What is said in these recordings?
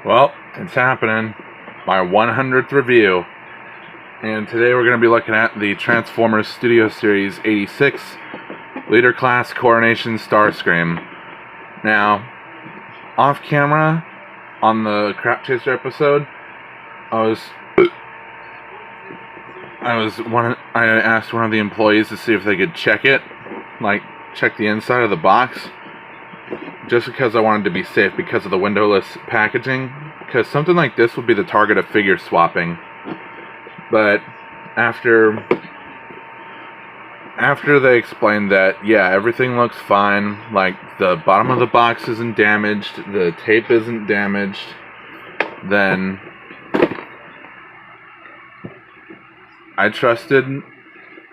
Well, it's happening. My 100th review. And today we're going to be looking at the Transformers Studio Series 86 Leader Class Coronation Starscream. Now, off camera, on the Crap Chaser episode, I asked one of the employees to see if they could check it, like check the inside of the box, just because I wanted to be safe because of the windowless packaging, because something like this would be the target of figure swapping. But after they explained that, yeah, everything looks fine, like the bottom of the box isn't damaged, the tape isn't damaged, then I trusted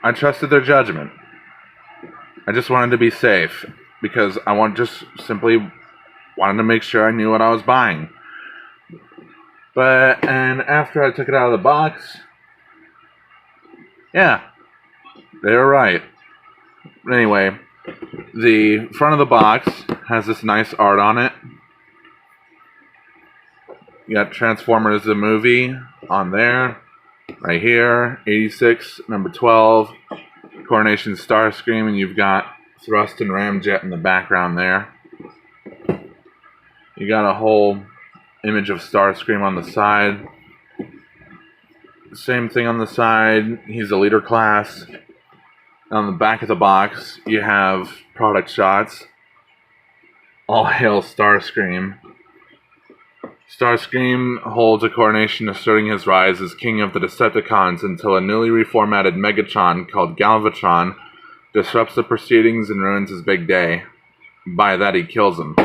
their judgment. I just wanted to be safe because simply wanted to make sure I knew what I was buying. And after I took it out of the box, yeah, they were right. Anyway, the front of the box has this nice art on it. You got Transformers the movie on there, right here, 86, number 12, Coronation Starscream, and you've got Thrust and Ramjet in the background there. You got a whole image of Starscream on the side. Same thing on the side, he's a leader class. On the back of the box, you have product shots. All hail Starscream. Starscream holds a coronation asserting his rise as king of the Decepticons until a newly reformatted Megatron called Galvatron disrupts the proceedings and ruins his big day. By that, he kills him.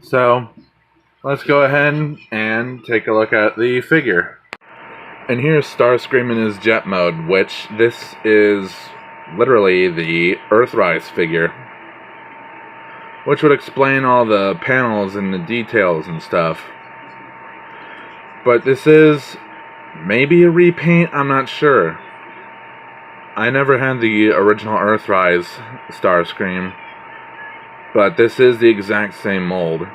So, let's go ahead and take a look at the figure. And here's Starscream in his jet mode, which this is literally the Earthrise figure, which would explain all the panels and the details and stuff. But this is maybe a repaint, I'm not sure. I never had the original Earthrise Starscream, but this is the exact same mold.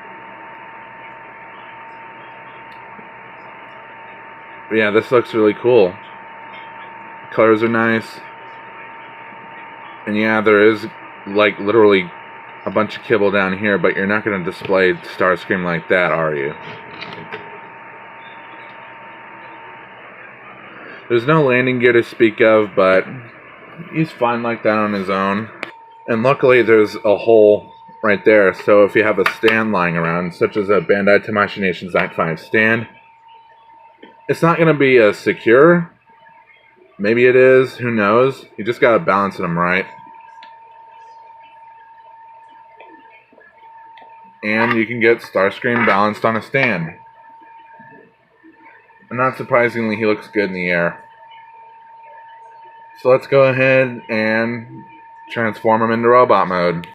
But yeah, this looks really cool. Colors are nice. And yeah, there is like literally a bunch of kibble down here, but you're not going to display Starscream like that, are you? There's no landing gear to speak of, but he's fine like that on his own. And luckily there's a hole right there, so if you have a stand lying around, such as a Bandai Tamashii Nations Act 5 stand, it's not going to be as secure. Maybe it is, who knows? You just got to balance them right. And you can get Starscream balanced on a stand. And not surprisingly, he looks good in the air. So let's go ahead and transform him into robot mode.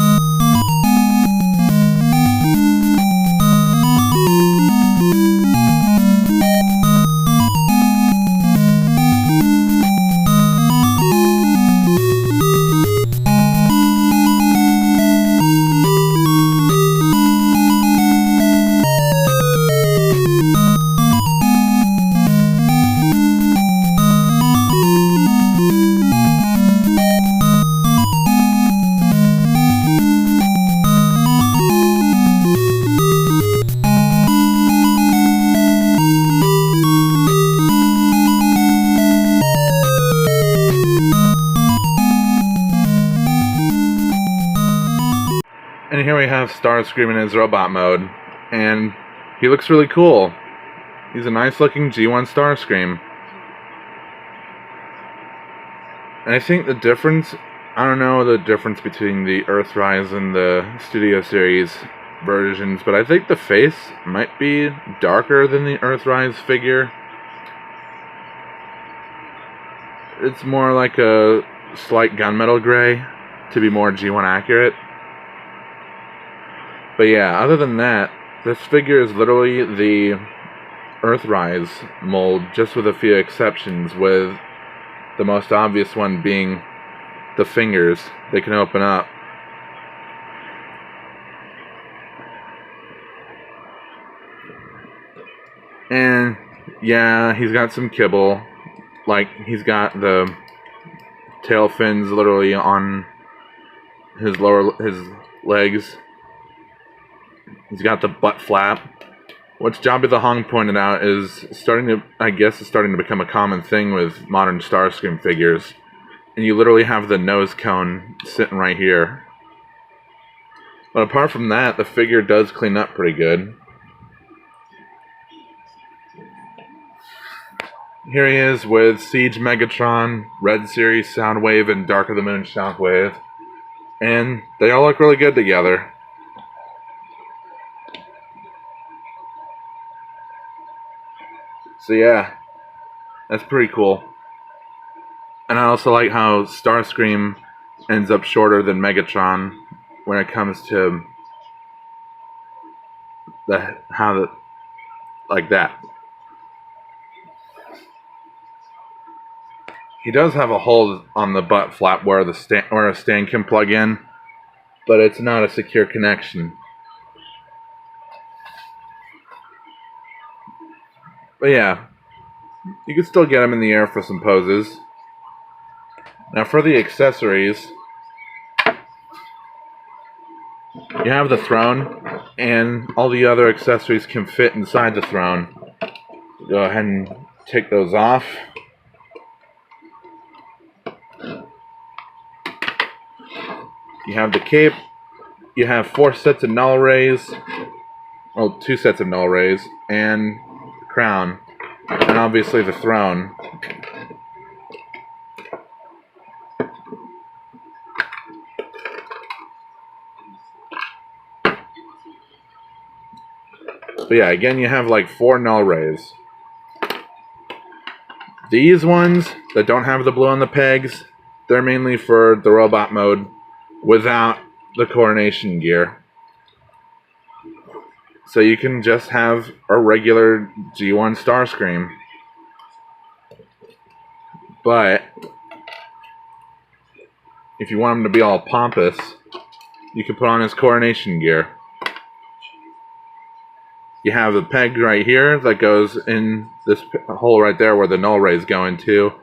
And here we have Starscream in his robot mode, and he looks really cool. He's a nice looking G1 Starscream. And I think the difference, I don't know the difference between the Earthrise and the Studio Series versions, but I think the face might be darker than the Earthrise figure. It's more like a slight gunmetal gray, to be more G1 accurate. But yeah, other than that, this figure is literally the Earthrise mold, just with a few exceptions, with the most obvious one being the fingers they can open up. Yeah, he's got some kibble. Like, he's got the tail fins literally on his legs. He's got the butt flap. What Jabba the Hong pointed out is starting to become a common thing with modern Starscream figures. And you literally have the nose cone sitting right here. But apart from that, the figure does clean up pretty good. Here he is with Siege Megatron, Red Series Soundwave, and Dark of the Moon Shockwave. And they all look really good together. So yeah, that's pretty cool. And I also like how Starscream ends up shorter than Megatron when it comes to like that. He does have a hole on the butt flap where a stand can plug in, but it's not a secure connection. But yeah, you can still get him in the air for some poses. Now for the accessories, you have the throne, and all the other accessories can fit inside the throne. Go ahead and take those off. You have the cape. You have 4 sets of null rays. Well, 2 sets of null rays. And the crown. And obviously the throne. But yeah, again, you have like 4 null rays. These ones that don't have the blue on the pegs, they're mainly for the robot mode without the coronation gear. So you can just have a regular G1 Starscream. But if you want him to be all pompous, you can put on his coronation gear. You have the peg right here that goes in this hole right there where the null rays go into.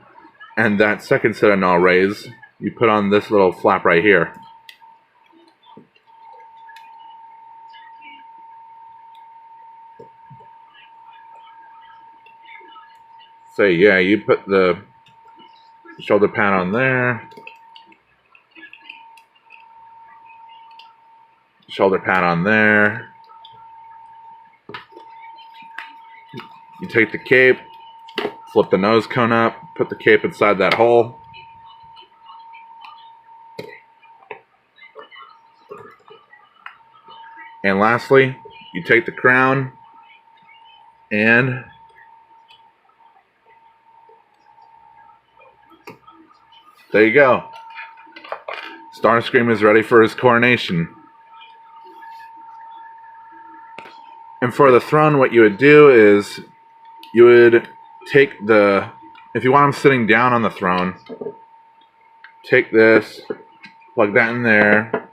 And that second set of null rays, you put on this little flap right here. So yeah, you put the shoulder pad on there. Shoulder pad on there. You take the cape, flip the nose cone up, put the cape inside that hole. And lastly, you take the crown and there you go. Starscream is ready for his coronation. And for the throne, what you would do is you would take if you want him sitting down on the throne, take this, plug that in there,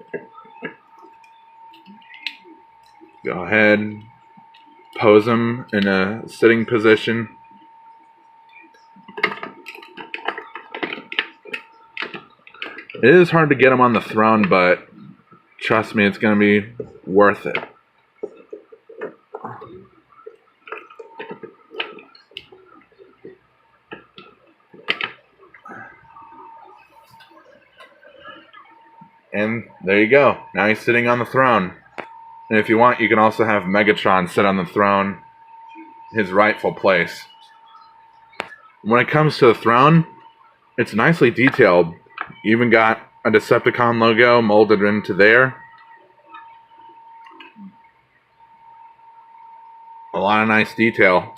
go ahead, pose him in a sitting position. It is hard to get him on the throne, but trust me, it's going to be worth it. And there you go. Now he's sitting on the throne. And if you want, you can also have Megatron sit on the throne, his rightful place. When it comes to the throne, it's nicely detailed. You even got a Decepticon logo molded into there. A lot of nice detail.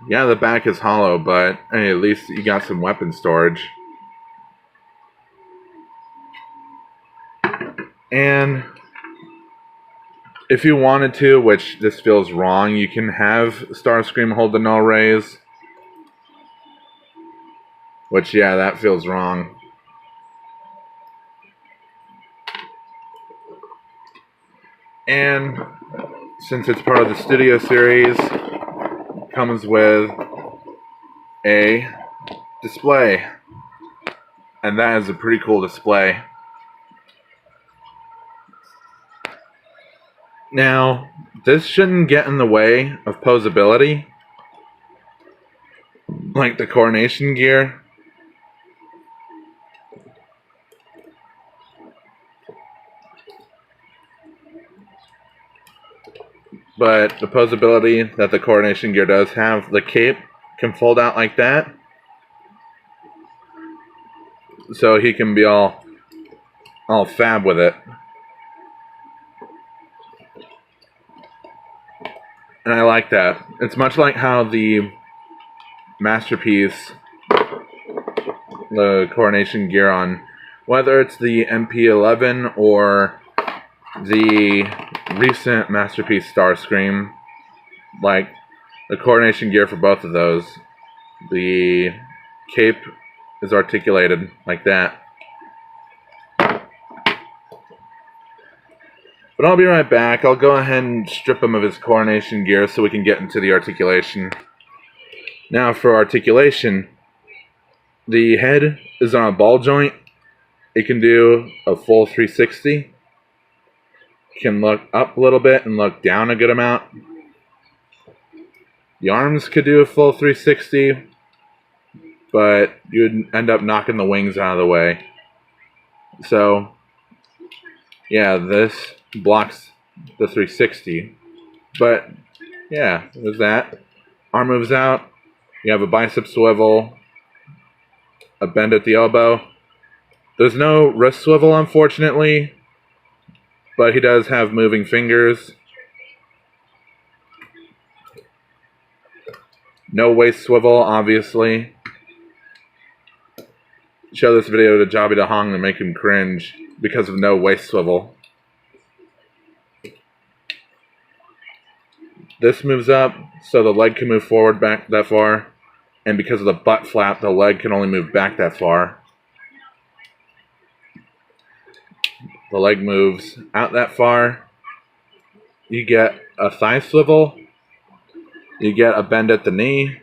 Yeah, the back is hollow, but hey, at least you got some weapon storage. And if you wanted to, which this feels wrong, you can have Starscream hold the null rays. Which, yeah, that feels wrong. And since it's part of the studio series, comes with a display. And that is a pretty cool display. Now, this shouldn't get in the way of posability, like the Coronation gear. But the posability that the Coronation gear does have, the cape can fold out like that. So he can be all fab with it. And I like that. It's much like how the Masterpiece, the Coronation gear on, whether it's the MP11 or the recent Masterpiece Starscream, like the Coronation gear for both of those, the cape is articulated like that. But I'll be right back. I'll go ahead and strip him of his Coronation gear so we can get into the articulation. Now for articulation, the head is on a ball joint. It can do a full 360. It can look up a little bit and look down a good amount. The arms could do a full 360, but you'd end up knocking the wings out of the way. So, yeah, this blocks the 360. But, yeah, there's that. Arm moves out. You have a bicep swivel, a bend at the elbow. There's no wrist swivel, unfortunately, but he does have moving fingers. No waist swivel, obviously. Show this video to Jobby the Hong to make him cringe because of no waist swivel. This moves up so the leg can move forward back that far, and because of the butt flap, the leg can only move back that far. The leg moves out that far. You get a thigh swivel. You get a bend at the knee.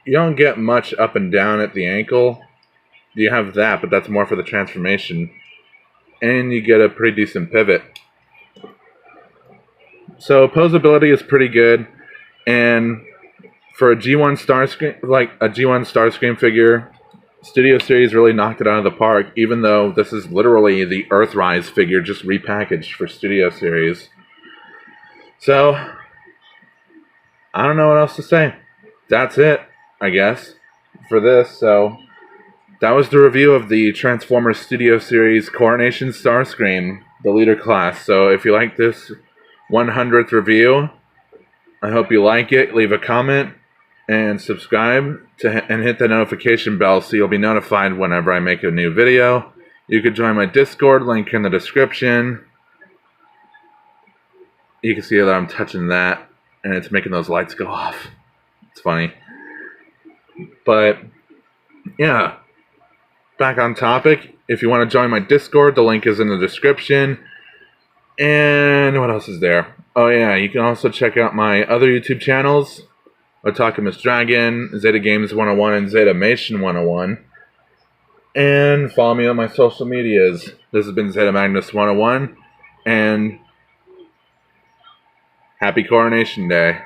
You don't get much up and down at the ankle. You have that, but that's more for the transformation. And you get a pretty decent pivot. So posability is pretty good, and for a G1 Starscream, like a G1 Starscream figure, Studio Series really knocked it out of the park, even though this is literally the Earthrise figure just repackaged for Studio Series. So, I don't know what else to say. That's it, I guess, for this. So, that was the review of the Transformers Studio Series Coronation Starscream, the leader class. So, if you like this 100th review, I hope you like it. Leave a comment and subscribe and hit the notification bell so you'll be notified whenever I make a new video. You could join my Discord, link in the description. You can see that I'm touching that and it's making those lights go off. It's funny. But yeah, back on topic. If you want to join my Discord, the link is in the description. And what else is there? Oh yeah, you can also check out my other YouTube channels, OtakumusDragon, Zeta Games 101, and Zeta Mation 101. And follow me on my social medias. This has been Zeta Magnus 101, and happy Coronation Day.